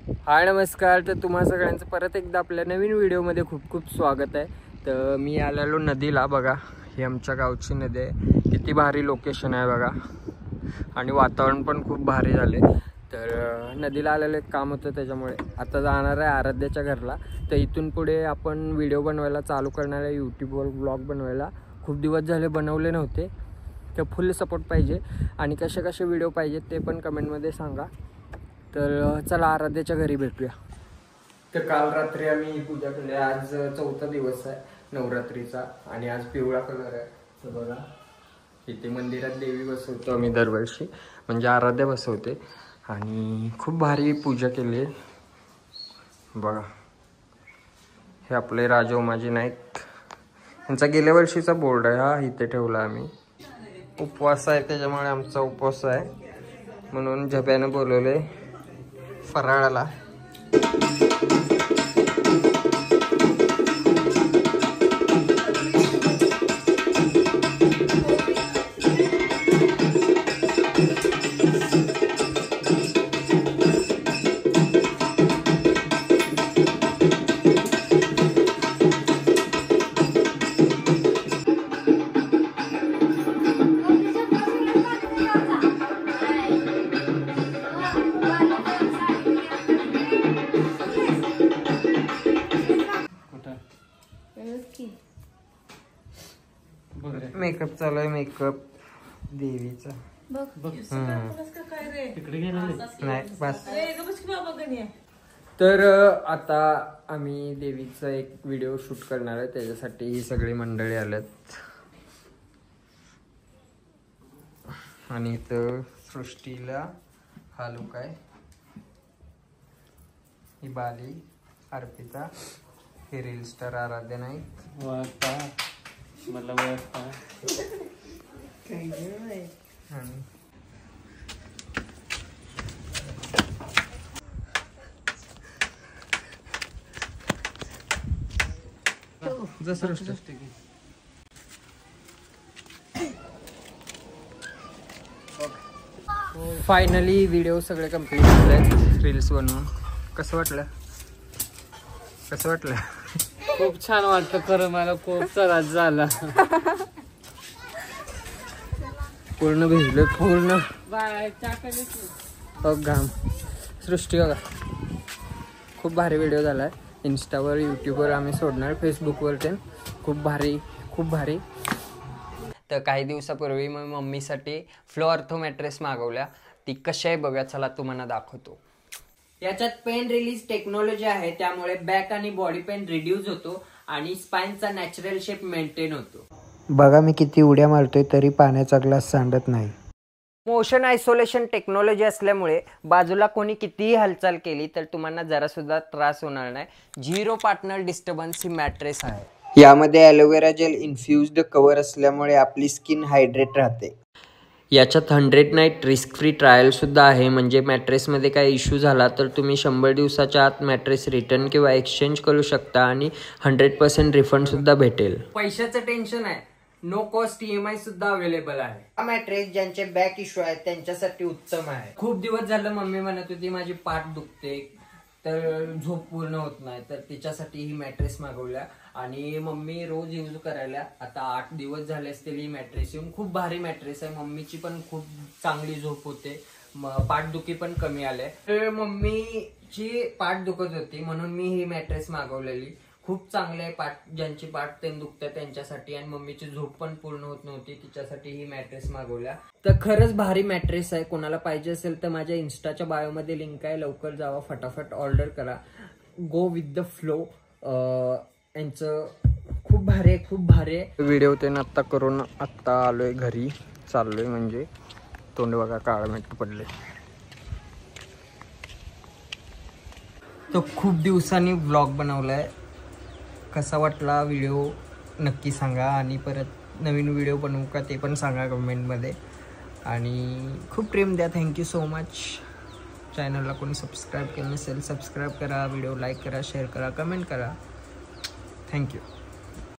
हाय नमस्कार. तर तुम्हा सगळ्यांचं परत एकदा आपल्या नवीन व्हिडिओमध्ये खूप खूप स्वागत आहे. तर मी आलेलो नदीला. बघा ही आमच्या गावची नदी आहे. किती भारी लोकेशन आहे बघा आणि वातावरण पण खूप भारी झाले. तर नदीला आलेलं एक काम होतं त्याच्यामुळे आता जाणार आहे आराध्याच्या घरला. तर इथून पुढे आपण व्हिडिओ बनवायला चालू करणार आहे. यूट्यूबवर ब्लॉग बनवायला खूप दिवस झाले बनवले नव्हते. तर फुल सपोर्ट पाहिजे आणि कसे कसे व्हिडिओ पाहिजेत ते पण कमेंटमध्ये सांगा. तर चला आराध्याच्या घरी भेटूया. तर काल रात्री आम्ही पूजा केली. आज 4था दिवस आहे नवरात्रीचा आणि आज पिवळा कलर आहे. तर बघा इथे मंदिरात देवी बसवतो आम्ही दरवर्षी, म्हणजे आराध्या बसवते आणि खूप भारी पूजा केली आहे. बघा हे आपले राजा उमाजी नाईक यांचा गेल्या वर्षीचा बोर्ड आहे. हा इथे ठेवला आम्ही. उपवास आहे त्याच्यामुळे आमचा उपवास आहे म्हणून झब्यानं बोलवले फराळाला. मेकअप चालू आहे. मेकअप देवीचा नाही बस. तर आता आम्ही देवीचा एक व्हिडिओ शूट करणार आहे. त्याच्यासाठी ही सगळी मंडळी आल्यात आणि इथं सृष्टीला हा लुक आहे. ही बाली, अर्पिता, हे रील स्टार आराध्या नाईक. मला फायनली व्हिडिओ सगळे कम्प्लीट झाले. रील्स बनवून कसं वाटलं? खूप छान वाटतं खरं. मला खूप त्रास झाला. पूर्ण भिजले पूर्ण घाम. सृष्टी बघा खूप भारी व्हिडिओ झालाय. इंस्टावर यूट्यूबवर आम्ही सोडणार, फेसबुकवर ते खूप भारी. तर काही दिवसापूर्वी मी मम्मीसाठी फ्लो अर्थो मॅट्रेस मागवल्या. ती कशी आहे बघा, चला तुम्हाला दाखवतो. याच्यात पेन रिलीज टेक्नॉलॉजी आहे, त्यामुळे बॅक आणि बॉडी पेन रिड्यूस होतो आणि स्पाइनचा नॅचरल शेप मेंटेन होतो. बघा मी किती उड्या मारतोय तरी पाण्याचा ग्लास सांडत नाही. मोशन आयसोलेशन टेक्नॉलॉजी असल्यामुळे बाजूला कोणी कितीही हालचाल केली तर तुम्हाला जरा सुद्धा त्रास होणार नाही. 0 पार्टनर डिस्टर्बन्स ही मॅट्रेस आहे. यामध्ये ॲलोवेरा जेल इन्फ्युज्ड कव्हर असल्यामुळे आपली स्किन हायड्रेट राहते. याच्यात 100 नाईट रिस्क फ्री ट्रायल सुद्धा आहे, म्हणजे मॅट्रेसमध्ये काही इश्यू झाला तर तुम्ही 100 दिवसाच्या आत मॅट्रेस रिटर्न किंवा एक्सचेंज करू शकता आणि 100% रिफंड सुद्धा भेटेल. पैशाचं टेन्शन आहे, नो कॉस्ट EMI सुद्धा अवेलेबल आहे. हा मॅट्रेस ज्यांचे बॅक इश्यू आहेत त्यांच्यासाठी उत्तम आहे. खूप दिवस झालं मम्मी म्हणत होती माझी पाठ दुखते तर झोप पूर्ण होत नाही, तर तिच्यासाठी ही मॅट्रेस मागवल्या आणि मम्मी रोज यूज करायला. आता 8 दिवस झाले असतील ही मॅट्रेस येऊन. खूप भारी मॅट्रेस आहे. मम्मीची पण खूप चांगली झोप होते, पाठदुखी पण कमी आले. तर मम्मीची पाठ दुखत होती म्हणून मी ही मॅट्रेस मागवलेली. खूप चांगले आहे. ज्यांची पाठ ते दुखते त्यांच्यासाठी, आणि मम्मीची झोप पण पूर्ण होत नव्हती तिच्यासाठी ही मॅट्रेस मागवल्या. तर खरंच भारी मॅट्रेस आहे. कोणाला पाहिजे असेल तर माझ्या इंस्टाच्या बायोमध्ये लिंक आहे, लवकर जावा, फटाफट ऑर्डर करा. Go with the flow. यांचं खूप भारी आहे. व्हिडिओ ते आत्ता करून आत्ता आलोय घरी, चाललोय. म्हणजे तोंड बघा काळमेट पडले. तो खूप दिवसांनी व्लॉग बनवलाय. कसा वाटला व्हिडिओ नक्की सांगा आणि परत नवीन व्हिडिओ बनवू का ते पण सांगा कमेंटमध्ये. आणि खूप प्रेम द्या. Thank you so much. चॅनलला कोणी सबस्क्राईब केलं नसेल सबस्क्राईब करा, व्हिडिओ लाईक करा, शेअर करा, कमेंट करा. थँक्यू.